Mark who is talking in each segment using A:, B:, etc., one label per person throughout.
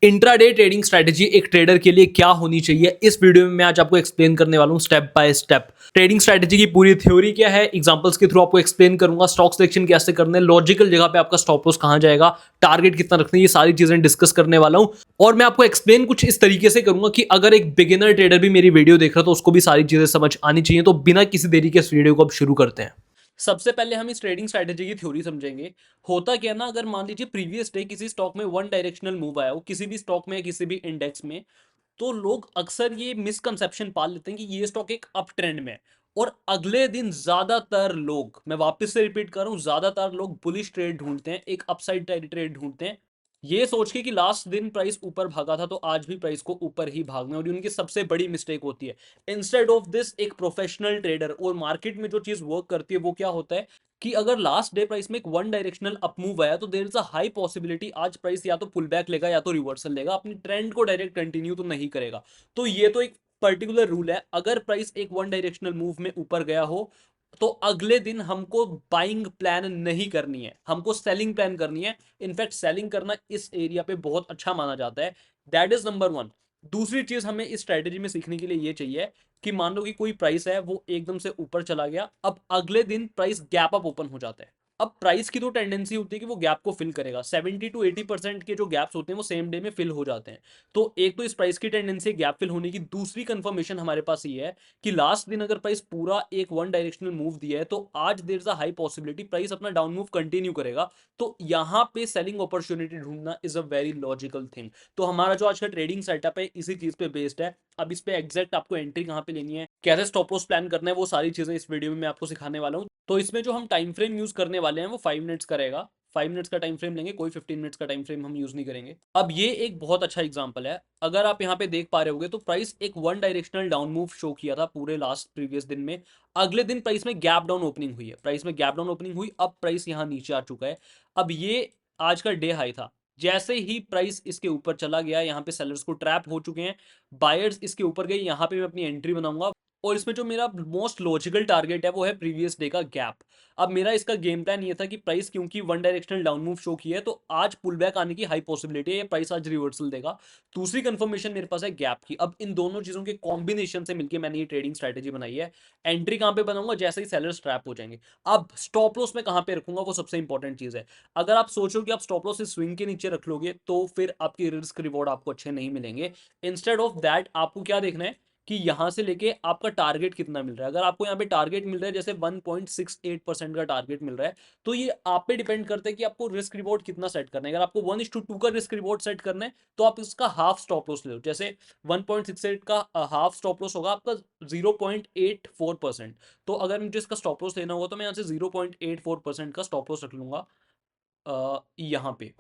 A: Intraday trading strategy एक trader के लिए क्या होनी चाहिए, इस वीडियो में मैं आज आपको एक्सप्लेन करने वाला हूं step by step. Trading strategy की पूरी थ्योरी क्या है, एग्जांपल्स के थ्रू आपको एक्सप्लेन करूंगा। स्टॉक सिलेक्शन कैसे करना है, लॉजिकल जगह पे आपका स्टॉप लॉस कहां जाएगा, टारगेट कितना रखना है, ये सारी चीजें डिस्कस करने वाला हूं। और मैं आपको एक्सप्लेन कुछ इस तरीके से करूंगा कि अगर एक बिगिनर ट्रेडर भी मेरी वीडियो देख रहा है तो उसको भी सारी चीजें समझ आनी चाहिए। तो बिना किसी देरी के इस वीडियो को अब शुरू करते हैं। सबसे पहले हम इस ट्रेडिंग स्ट्रैटेजी की थ्योरी समझेंगे। होता क्या ना, अगर मान लीजिए प्रीवियस डे किसी स्टॉक में वन डायरेक्शनल मूव आया हो, किसी भी स्टॉक में या किसी भी इंडेक्स में, तो लोग अक्सर ये मिसकंसेप्शन पाल लेते हैं कि ये स्टॉक एक अप ट्रेंड में है। और अगले दिन ज्यादातर लोग, मैं वापस से रिपीट कर रहा हूं, ज्यादातर लोग बुलिश ट्रेड ढूंढते हैं, एक अपसाइड ट्रेड ढूंढते हैं, ये सोच के कि लास्ट दिन प्राइस ऊपर भागा था तो आज भी प्राइस को ऊपर ही भागना है। और ये उनकी सबसे बड़ी मिस्टेक होती है। इंस्टेड ऑफ दिस, एक प्रोफेशनल ट्रेडर और मार्केट में जो चीज वर्क करती है वो क्या होता है कि अगर लास्ट डे प्राइस में एक वन डायरेक्शनल अप मूव आया तो there is a high possibility आज प्राइस या तो पुल बैक लेगा या तो रिवर्सल लेगा, अपनी ट्रेंड को डायरेक्ट कंटिन्यू तो नहीं करेगा। तो ये तो एक पर्टिकुलर रूल है, अगर प्राइस एक वन डायरेक्शनल मूव में ऊपर गया हो तो अगले दिन हमको बाइंग प्लान नहीं करनी है, हमको सेलिंग प्लान करनी है। इनफैक्ट सेलिंग करना इस एरिया पे बहुत अच्छा माना जाता है। That is number one. दूसरी चीज हमें इस स्ट्रेटेजी में सीखने के लिए ये चाहिए कि मान लो कि कोई प्राइस है वो एकदम से ऊपर चला गया, अब अगले दिन प्राइस गैप अप ओपन हो जाता है। अब प्राइस की तो टेंडेंसी होती है कि वो गैप को फिल करेगा, 70 to 80% के जो गैप्स होते हैं वो सेम डे में फिल हो जाते हैं। तो एक तो इस प्राइस की टेंडेंसी गैप फिल होने की, दूसरी कंफर्मेशन हमारे पास ये है कि लास्ट दिन अगर प्राइस पूरा एक वन डायरेक्शनल मूव दिया है तो आज there is a high possibility price अपना डाउन मूव कंटिन्यू करेगा। तो यहां पे सेलिंग अपॉर्चुनिटी ढूंढना is a very logical thing. तो हमारा जो आज का ट्रेडिंग सेटअप है इसी चीज पे बेस्ड है। अब इस पे एग्जैक्ट आपको एंट्री कहां पे लेनी है, कैसे स्टॉप लॉस प्लान करना है, वो सारी चीजें इस वीडियो में मैं आपको सिखाने वाला हूं। तो इसमें जो हम टाइम फ्रेम यूज करने वाले हैं वो 5 मिनट्स का रहेगा। 5 मिनट्स का टाइम फ्रेम लेंगे, कोई 15 मिनट्स का टाइम फ्रेम हम यूज नहीं करेंगे। अब ये एक बहुत अच्छा एग्जांपल है। अगर आप यहाँ पे देख पा रहे होगे तो प्राइस एक one directional down move show किया था पूरे लास्ट प्रीवियस दिन में। अगले दिन प्राइस में गैप डाउन ओपनिंग हुई है, प्राइस में गैप डाउन ओपनिंग हुई, अब प्राइस यहाँ नीचे आ चुका है। अब ये आज का डे हाई था, जैसे ही प्राइस इसके ऊपर चला गया, यहाँ पे सेलर्स को ट्रैप हो चुके हैं, बायर्स इसके ऊपर गए, यहाँ पे मैं अपनी एंट्री बनाऊंगा। और इसमें जो मेरा मोस्ट लॉजिकल टारगेट है वो है प्रीवियस डे का गैप। अब मेरा इसका गेम प्लान ये था कि प्राइस क्योंकि one directional down move show किया है तो आज पुल बैक आने की हाई पॉसिबिलिटी है, प्राइस आज रिवर्सल देगा। दूसरी कंफर्मेशन मेरे पास है गैप की। अब इन दोनों चीजों के कॉम्बिनेशन से मिलकर मैंने ये ट्रेडिंग स्ट्रेटेजी बनाई है। एंट्री कहां पे बनाऊंगा, जैसे ही सेलर्स ट्रैप हो जाएंगे। अब स्टॉप लॉस में कहां पे रखूंगा, वो सबसे इंपॉर्टेंट चीज है। अगर आप सोचो कि आप स्टॉप लॉस इस स्विंग के नीचे रख लोगे तो फिर आपकी रिस्क रिवॉर्ड आपको अच्छे नहीं मिलेंगे। इंस्टेड ऑफ दैट आपको क्या देखना है कि यहां से लेके आपका टारगेट कितना मिल रहा है। अगर आपको यहाँ पे टारगेट मिल रहा है जैसे 1.68% का टारगेट मिल रहा है, तो ये आप पे डिपेंड करता है कि आपको रिस्क रिवॉर्ड कितना सेट करना है। अगर आपको 1:2 का रिस्क रिवॉर्ड सेट करना है तो आप इसका हाफ स्टॉप लॉस ले लो। जैसे 1.68 का हाफ स्टॉप लॉस होगा आपका 0.84%। तो अगर मुझे इसका स्टॉप लॉस लेना होगा तो मैं यहाँ से 0.84% का स्टॉप लॉस रख लूंगा यहाँ पे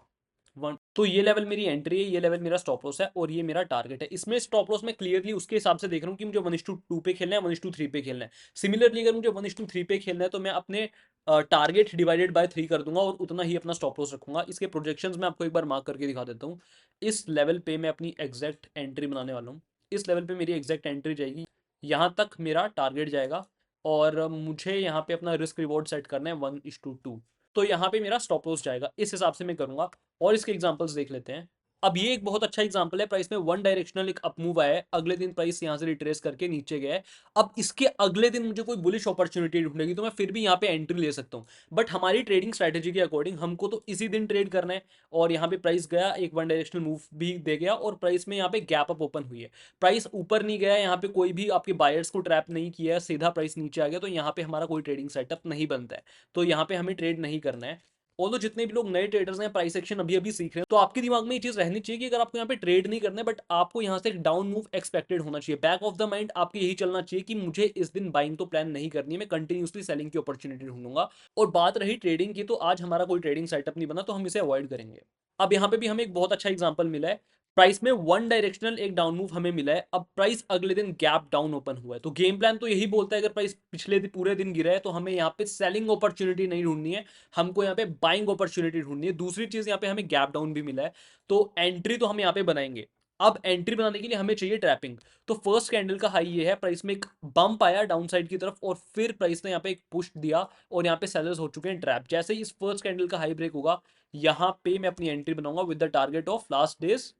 A: वन। तो ये लेवल मेरी एंट्री है, ये लेवल मेरा स्टॉप लॉस है और ये मेरा टारगेट है। इसमें स्टॉप लॉस मैं क्लियरली उसके हिसाब से देख रहा हूँ कि मुझे 1:2 पे खेलना है, 1:3 पे खेलना है। सिमिलरली अगर मुझे 1:3 पे खेलना है तो मैं अपने टारगेट डिवाइडेड बाय 3 कर दूंगा और उतना ही अपना स्टॉप लॉस रखूंगा। इसके प्रोजेक्शंस मैं आपको एक बार मार्क करके दिखा देता हूँ। इस लेवल पे मैं अपनी एग्जैक्ट एंट्री बनाने वाला हूँ। इस लेवल पे मेरी एग्जैक्ट एंट्री जाएगी, यहाँ तक मेरा टारगेट जाएगा और मुझे यहाँ पे अपना रिस्क रिवॉर्ड सेट करना है 1:2। तो यहाँ पे मेरा स्टॉप लॉस जाएगा, इस हिसाब से मैं करूंगा। और इसके एग्जांपल्स देख लेते हैं। अब ये एक बहुत अच्छा एग्जांपल है, प्राइस में वन डायरेक्शनल एक अप मूव आया है, अगले दिन प्राइस यहां से रिट्रेस करके नीचे गया है। अब इसके अगले दिन मुझे कोई बुलिश अपॉर्चुनिटी ढूंढेगी तो मैं फिर भी यहाँ पे एंट्री ले सकता हूँ। बट हमारी ट्रेडिंग स्ट्रैटेजी के अकॉर्डिंग हमको तो इसी दिन ट्रेड करना है। और यहाँ पे प्राइस गया, एक वन डायरेक्शनल मूव भी दे गया और प्राइस में यहाँ पे गैप अप ओपन हुई है। प्राइस ऊपर नहीं गया, यहाँ पे कोई भी आपके बायर्स को ट्रैप नहीं किया है, सीधा प्राइस नीचे आ गया, तो यहाँ पे हमारा कोई ट्रेडिंग सेटअप नहीं बनता है। तो यहाँ पे हमें ट्रेड नहीं करना है। ऑल्दो जितने भी लोग नए ट्रेडर्स हैं, प्राइस एक्शन अभी अभी सीख रहे हैं, तो आपके दिमाग में ये चीज रहनी चाहिए कि अगर आपको यहाँ पे ट्रेड नहीं करना है बट आपको यहाँ से एक डाउन मूव एक्सपेक्टेड होना चाहिए। बैक ऑफ द माइंड आपके यही चलना चाहिए कि मुझे इस दिन बाइंग तो प्लान नहीं करनी है, मैं कंटिन्यूसली सेलिंग की अपॉर्चुनिटी ढूंढूंगा। और बात रही ट्रेडिंग की, तो आज हमारा कोई ट्रेडिंग सेटअप नहीं बना तो हम इसे अवॉइड करेंगे। अब यहाँ पे भी हमें एक बहुत अच्छा एग्जाम्पल मिला है। प्राइस में वन डायरेक्शनल एक डाउन मूव हमें मिला है, अब प्राइस अगले दिन गैप डाउन ओपन हुआ है। तो गेम प्लान तो यही बोलता है अगर प्राइस पिछले पूरे दिन गिरा है तो हमें यहाँ पे सेलिंग अपॉर्चुनिटी नहीं ढूंढनी है, हमको यहाँ पे बाइंग अपॉर्चुनिटी ढूंढनी है। दूसरी चीज यहाँ पे हमें गैप डाउन भी मिला है, तो एंट्री तो हम यहाँ पे बनाएंगे। अब एंट्री बनाने के लिए हमें चाहिए ट्रैपिंग। तो फर्स्ट कैंडल का हाई ये है, प्राइस में एक बंप आया डाउन साइड की तरफ और फिर प्राइस ने यहाँ पे एक पुश दिया और यहाँ पे सेलर्स हो चुके हैं ट्रैप। जैसे ही इस फर्स्ट कैंडल का हाई ब्रेक होगा, यहाँ पे मैं अपनी एंट्री बनाऊंगा with the target of last days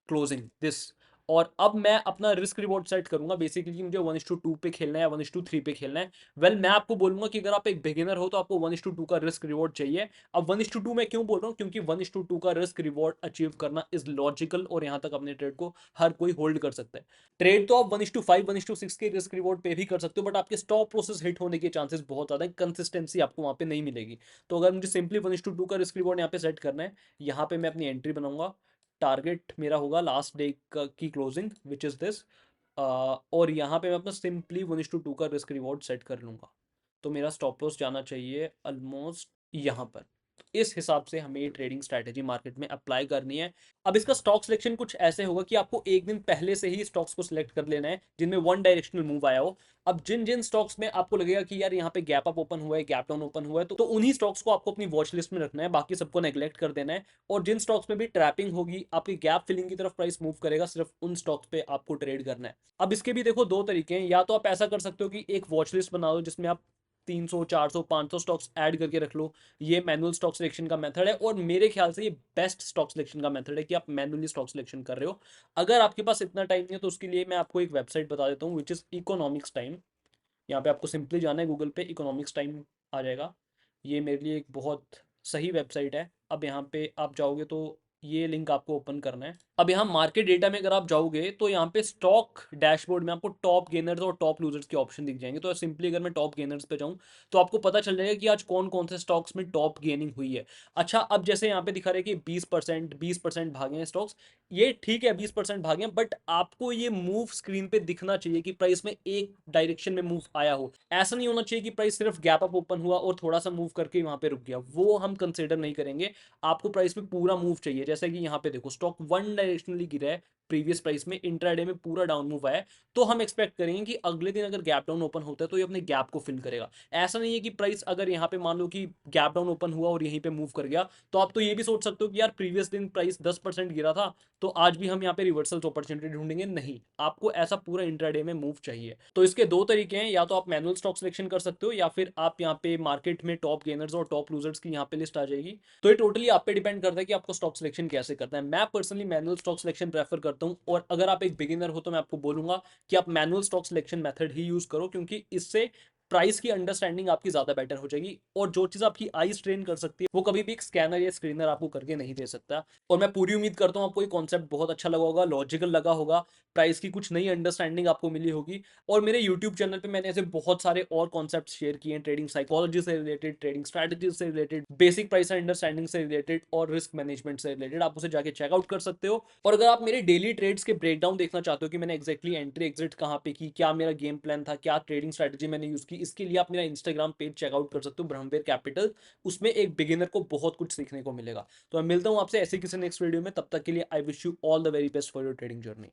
A: closing this. और अब मैं अपना रिस्क रिवॉर्ड सेट करूंगा बेसिकली मुझे 1:2 पे खेलना है या 1:3 पे खेलना है। मैं आपको बोलूंगा कि अगर आप एक बिगिनर हो तो आपको 1:2 का रिस्क रिवॉर्ड चाहिए। अब 1:2 मैं क्यों बोल रहा हूँ, क्योंकि 1:2 का रिस्क रिवॉर्ड अचीव करना इज लॉजिकल और यहाँ तक अपने ट्रेड को हर कोई होल्ड कर सकता है। ट्रेड तो आप 1:5 1:6 के रिस्क रिवॉर्ड पे भी कर सकते हो, बट आपके स्टॉप प्रोसेस हिट होने के चांसेस बहुत ज्यादा है, कंसिस्टेंसी आपको वहां पे नहीं मिलेगी। तो अगर मुझे सिंपली 1:2 का रिस्क रिवॉर्ड यहाँ पे सेट करना है, यहाँ पे मैं अपनी एंट्री बनाऊंगा। टारगेट मेरा होगा लास्ट डे की क्लोजिंग विच इज दिस। और यहाँ पे मैं अपना सिंपली 1:2 का रिस्क रिवॉर्ड सेट कर लूंगा। तो मेरा स्टॉप लॉस जाना चाहिए ऑलमोस्ट यहाँ पर। तो इस हिसाब से हमें ये ट्रेडिंग स्ट्रैटेजी मार्केट में अप्लाई करनी है। अब इसका स्टॉक सिलेक्शन कुछ ऐसे होगा कि आपको एक दिन पहले से ही स्टॉक्स को सिलेक्ट कर लेना है जिनमें वन डायरेक्शनल मूव आया हो। अब जिन जिन स्टॉक्स में आपको लगेगा कि यार यहाँ पे गैप अप ओपन हुआ है, गैप डाउन ओपन हुआ है, तो उन्हीं स्टॉक्स को आपको अपनी वॉच लिस्ट में रखना है, बाकी सबको नेग्लेक्ट कर देना है। और जिन स्टॉक्स में भी ट्रैपिंग होगी, आपकी गैप फिलिंग की तरफ प्राइस मूव करेगा, सिर्फ उन स्टॉक्स पे आपको ट्रेड करना है। अब इसके भी देखो दो तरीके हैं, या तो आप ऐसा कर सकते हो कि एक वॉच लिस्ट बना दो जिसमें आप 300 400 500 स्टॉक्स ऐड करके रख लो। ये मैनुअल स्टॉक सिलेक्शन का मेथड है और मेरे ख्याल से ये बेस्ट स्टॉक सिलेक्शन का मेथड है कि आप मैनुअली स्टॉक सिलेक्शन कर रहे हो। अगर आपके पास इतना टाइम नहीं है तो उसके लिए मैं आपको एक वेबसाइट बता देता हूँ विच इज़ इकोनॉमिक्स टाइम। यहाँ पे आपको सिंपली जाना है गूगल पे, इकोनॉमिक्स टाइम आ जाएगा। ये मेरे लिए एक बहुत सही वेबसाइट है। अब यहाँ पे आप जाओगे तो ये लिंक आपको ओपन करना है। अब यहाँ मार्केट डेटा में अगर आप जाओगे तो यहाँ पे स्टॉक डैशबोर्ड में आपको टॉप गेनर्स और टॉप लूजर्स के ऑप्शन दिख जाएंगे। तो सिंपली अगर मैं टॉप गेनर्स पे जाऊँ तो आपको पता चल जाएगा कि आज कौन कौन से स्टॉक्स में टॉप गेनिंग हुई है। अच्छा, अब जैसे यहाँ पे दिखा रहे हैं कि 20% भागे हैं स्टॉक्स। ये ठीक है 20% भागे हैं, बट आपको ये मूव स्क्रीन पे दिखना चाहिए कि प्राइस में एक डायरेक्शन में मूव आया हो। ऐसा नहीं होना चाहिए कि प्राइस सिर्फ गैप अप ओपन हुआ और थोड़ा सा मूव करके वहां पे रुक गया, वो हम कंसिडर नहीं करेंगे। आपको प्राइस में पूरा मूव चाहिए। जैसे कि यहाँ पे देखो स्टॉक वन डायरेक्शनली गिरा है प्रीवियस प्राइस में, इंट्राडे में पूरा डाउन मूव आया है, तो हम एक्सपेक्ट करेंगे कि अगले दिन अगर गैप डाउन ओपन होता है तो ये अपने गैप को फिल करेगा। ऐसा नहीं है कि प्राइस अगर यहाँ पे मान लो कि गैप डाउन ओपन हुआ और यहीं पे मूव कर गया, तो आप तो ये भी सोच सकते हो कि यार प्रीवियस दिन प्राइस 10% गिरा था तो आज भी हम यहाँ पे रिवर्सल अपॉर्चुनिटी ढूंढेंगे। नहीं, आपको ऐसा पूरा इंट्राडे में मूव चाहिए। तो इसके दो तरीके हैं, या तो आप मैनुअल स्टॉक सिलेक्शन कर सकते हो या फिर आप यहाँ पे मार्केट में टॉप गेनर्स और टॉप लूजर्स की यहाँ पे लिस्ट आ जाएगी। तो ये टोटली आप पे डिपेंड करता है कि आपको स्टॉक सिलेक्शन कैसे करना है। मैं personally manual stock selection prefer करता हूँ, और अगर आप एक बिगिनर हो तो मैं आपको बोलूंगा कि आप मैनुअल स्टॉक सिलेक्शन मेथड ही यूज करो, क्योंकि इससे प्राइस की अंडरस्टैंडिंग आपकी ज्यादा बेटर हो जाएगी। और जो चीज आपकी आई स्ट्रेन कर सकती है वो कभी भी एक स्कैनर या स्क्रीनर आपको करके नहीं दे सकता। और मैं पूरी उम्मीद करता हूँ आपको ये कॉन्सेप्ट बहुत अच्छा लगा होगा, लॉजिकल लगा होगा, प्राइस की कुछ नई अंडरस्टैंडिंग आपको मिली होगी। और मेरे यूट्यूब चैनल पे मैंने ऐसे बहुत सारे और कॉन्सेप्ट शेयर किए हैं, ट्रेडिंग साइकोलॉजी से रिलेटेड, ट्रेडिंग स्ट्रैटेजी से रिलेटेड, बेसिक प्राइस अंडरस्टैंडिंग से रिलेटेड और रिस्क मैनेजमेंट से रिलेटेड। आप उसे जाके चेकआउट कर सकते हो। और अगर आप मेरे डेली ट्रेड्स के ब्रेकडाउन देखना चाहते हो कि मैंने एक्जैक्टली एंट्री एग्जिट कहाँ पे की, क्या मेरा गेम प्लान था, क्या ट्रेडिंग स्ट्रैटेजी मैंने यूज की, इसके लिए आप मेरा इंस्टाग्राम पेज चेकआउट कर सकते हो, ब्रह्मवेर कैपिटल। उसमें एक बिगिनर को बहुत कुछ सीखने को मिलेगा। तो मैं मिलता हूँ आपसे ऐसे किसी नेक्स्ट वीडियो में, तब तक के लिए I wish you all the very best for your trading journey.